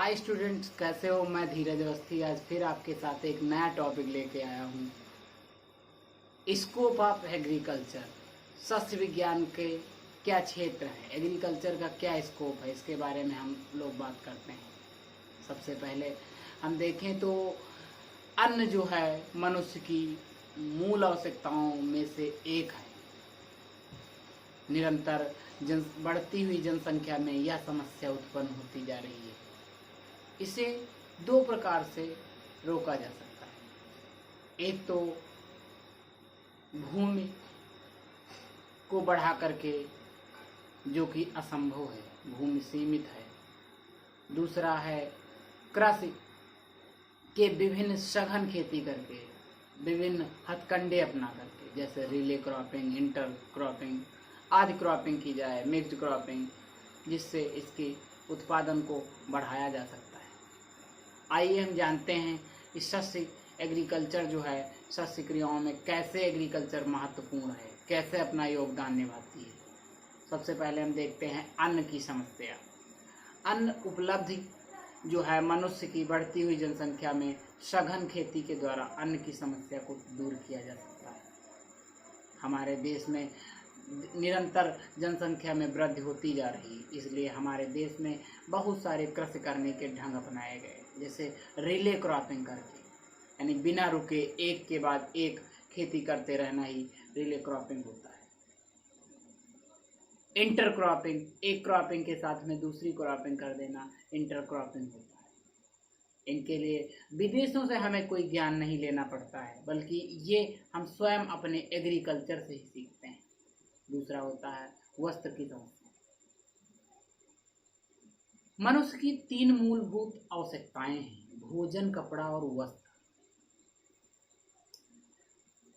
Hi students, कैसे हो। मैं धीरज अवस्थी आज फिर आपके साथ एक नया टॉपिक लेके आया हूँ। स्कोप ऑफ एग्रीकल्चर, सस्य विज्ञान के क्या क्षेत्र है, एग्रीकल्चर का क्या स्कोप है, इसके बारे में हम लोग बात करते हैं। सबसे पहले हम देखें तो अन्न जो है मनुष्य की मूल आवश्यकताओं में से एक है। निरंतर बढ़ती हुई जनसंख्या में यह समस्या उत्पन्न होती जा रही है। इसे दो प्रकार से रोका जा सकता है। एक तो भूमि को बढ़ा करके, जो कि असंभव है, भूमि सीमित है। दूसरा है कृषि के विभिन्न सघन खेती करके, विभिन्न हथकंडे अपना करके, जैसे रिले क्रॉपिंग, इंटर क्रॉपिंग आदि क्रॉपिंग की जाए, मिक्स्ड क्रॉपिंग, जिससे इसके उत्पादन को बढ़ाया जा सकता है। आइए हम जानते हैं कि सस्य एग्रीकल्चर जो है, सस्य क्रियाओं में कैसे एग्रीकल्चर महत्वपूर्ण है, कैसे अपना योगदान निभाती है। सबसे पहले हम देखते हैं अन्न की समस्या। अन्न उपलब्धि जो है मनुष्य की बढ़ती हुई जनसंख्या में सघन खेती के द्वारा अन्न की समस्या को दूर किया जा सकता है। हमारे देश में निरंतर जनसंख्या में वृद्धि होती जा रही है, इसलिए हमारे देश में बहुत सारे कृषि करने के ढंग अपनाए गए, जैसे रिले क्रॉपिंग करके, यानी बिना रुके एक के बाद एक खेती करते रहना ही रिले क्रॉपिंग होता है। इंटर क्रॉपिंग, एक क्रॉपिंग के साथ में दूसरी क्रॉपिंग कर देना इंटर क्रॉपिंग होता है। इनके लिए विदेशों से हमें कोई ज्ञान नहीं लेना पड़ता है, बल्कि ये हम स्वयं अपने एग्रीकल्चर से ही सीखते हैं। दूसरा होता है वस्त्र की समस्या। मनुष्य की तीन मूलभूत आवश्यकताएं हैं: भोजन, कपड़ा और वस्त्र।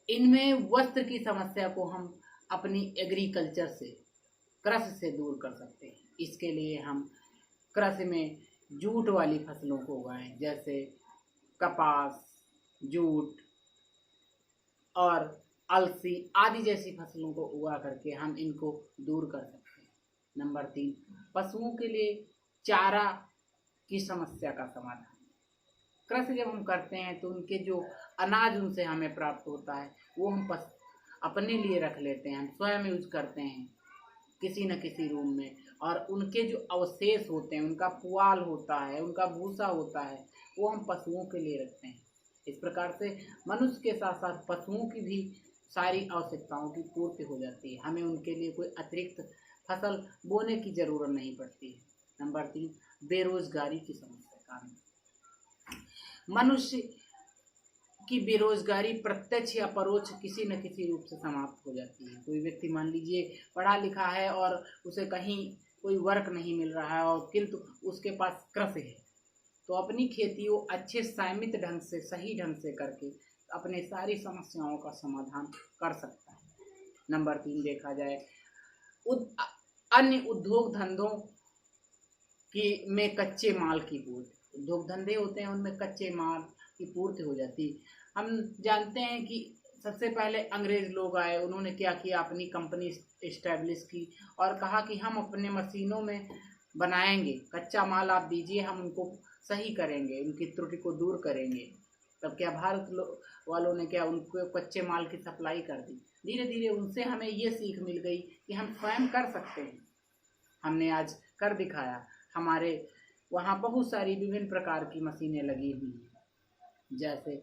इनमें वस्त्र की समस्या को हम अपनी एग्रीकल्चर से, कृषि से दूर कर सकते हैं। इसके लिए हम कृषि में जूट वाली फसलों को उगाएं, जैसे कपास, जूट और अलसी आदि जैसी फसलों को उगा करके हम इनको दूर कर सकते हैं। नंबर 3, पशुओं के लिए चारा की समस्या का समाधान। कृषि जब हम करते हैं तो उनके जो अनाज उनसे हमें प्राप्त होता है वो हम अपने लिए रख लेते हैं, हम स्वयं यूज करते हैं किसी न किसी रूम में, और उनके जो अवशेष होते हैं, उनका पुआल होता है, उनका भूसा होता है, वो हम पशुओं के लिए रखते हैं। इस प्रकार से मनुष्य के साथ साथ पशुओं की भी सारी आवश्यकताओं की पूर्ति हो जाती है। हमें उनके लिए कोई अतिरिक्त फसल बोने की जरूरत नहीं पड़ती है। नंबर 3, बेरोजगारी की समस्या का। मनुष्य की बेरोजगारी प्रत्यक्ष या परोक्ष किसी न किसी रूप से समाप्त हो जाती है। कोई व्यक्ति मान लीजिए पढ़ा लिखा है और उसे कहीं कोई वर्क नहीं मिल रहा है, और किंतु उसके पास कृषि है, तो अपनी खेती वो अच्छे संयमित ढंग से, सही ढंग से करके अपने सारी समस्याओं का समाधान कर सकता है। नंबर 3 देखा जाए अन्य उद्योग धंधों की में कच्चे माल की पूर्ति। उद्योग धंधे होते हैं, उनमें कच्चे माल की पूर्ति हो जाती। हम जानते हैं कि सबसे पहले अंग्रेज लोग आए, उन्होंने क्या किया, अपनी कंपनी इस्टेब्लिश की और कहा कि हम अपने मशीनों में बनाएंगे, कच्चा माल आप दीजिए, हम उनको सही करेंगे, उनकी त्रुटि को दूर करेंगे। तब क्या भारत वालों ने क्या उनको कच्चे माल की सप्लाई कर दी। धीरे धीरे उनसे हमें ये सीख मिल गई कि हम स्वयं कर सकते हैं। हमने आज कर दिखाया। हमारे वहाँ बहुत सारी विभिन्न प्रकार की मशीनें लगी हुई हैं, जैसे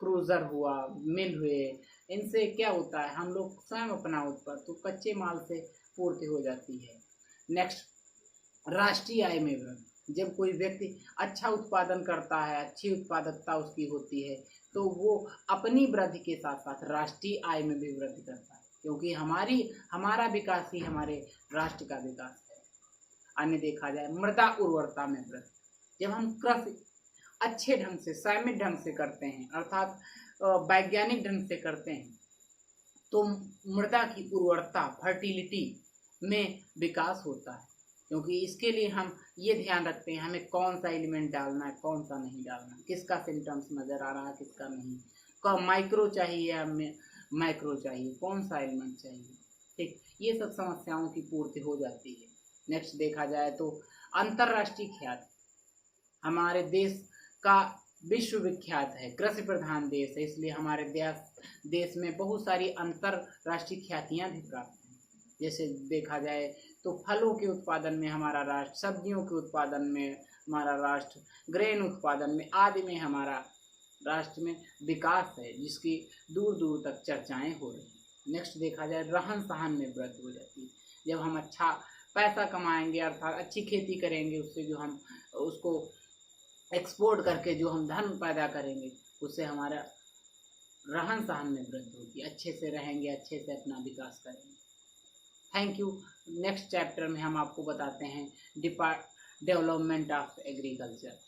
क्रूज़र हुआ, मिल हुए। इनसे क्या होता है, हम लोग स्वयं अपना उत्पादन तो कच्चे माल से पूर्ति हो जाती है। नेक्स्ट, राष्ट्रीय आय में वृद्धि। जब कोई व्यक्ति अच्छा उत्पादन करता है, अच्छी उत्पादकता उसकी होती है, तो वो अपनी वृद्धि के साथ साथ राष्ट्रीय आय में भी वृद्धि करता है, क्योंकि हमारा विकास ही हमारे राष्ट्र का विकास है। अन्य देखा जाए मृदा उर्वरता में वृद्धि। जब हम कृषि अच्छे ढंग से, संयमित ढंग से करते हैं, अर्थात वैज्ञानिक ढंग से करते हैं, तो मृदा की उर्वरता, फर्टिलिटी में विकास होता है। क्योंकि इसके लिए हम ये ध्यान रखते हैं हमें कौन सा एलिमेंट डालना है, कौन सा नहीं डालना, किसका सिम्टम्स नज़र आ रहा है, किसका नहीं, कब माइक्रो चाहिए हमें, मैक्रो चाहिए, कौन सा एलिमेंट चाहिए। ठीक, ये सब समस्याओं की पूर्ति हो जाती है। नेक्स्ट देखा जाए तो अंतर्राष्ट्रीय ख्याति। हमारे देश का विश्व विख्यात है, कृषि प्रधान देश है, इसलिए हमारे देश में बहुत सारी अंतरराष्ट्रीय ख्यातियाँ भी प्राप्त हैं। जैसे देखा जाए तो फलों के उत्पादन में हमारा राष्ट्र, सब्जियों के उत्पादन में हमारा राष्ट्र, ग्रेन उत्पादन में आदि में हमारा राष्ट्र में विकास है, जिसकी दूर दूर तक चर्चाएं हो रही हैं। नेक्स्ट देखा जाए रहन सहन में वृद्धि हो जाती है। जब हम अच्छा पैसा कमाएंगे अर्थात अच्छी खेती करेंगे, उससे जो हम उसको एक्सपोर्ट करके जो हम धन पैदा करेंगे, उससे हमारा रहन सहन में वृद्धि होगी, अच्छे से रहेंगे, अच्छे से अपना विकास करेंगे। Thank you. नेक्स्ट चैप्टर में हम आपको बताते हैं डेवलपमेंट ऑफ एग्रीकल्चर।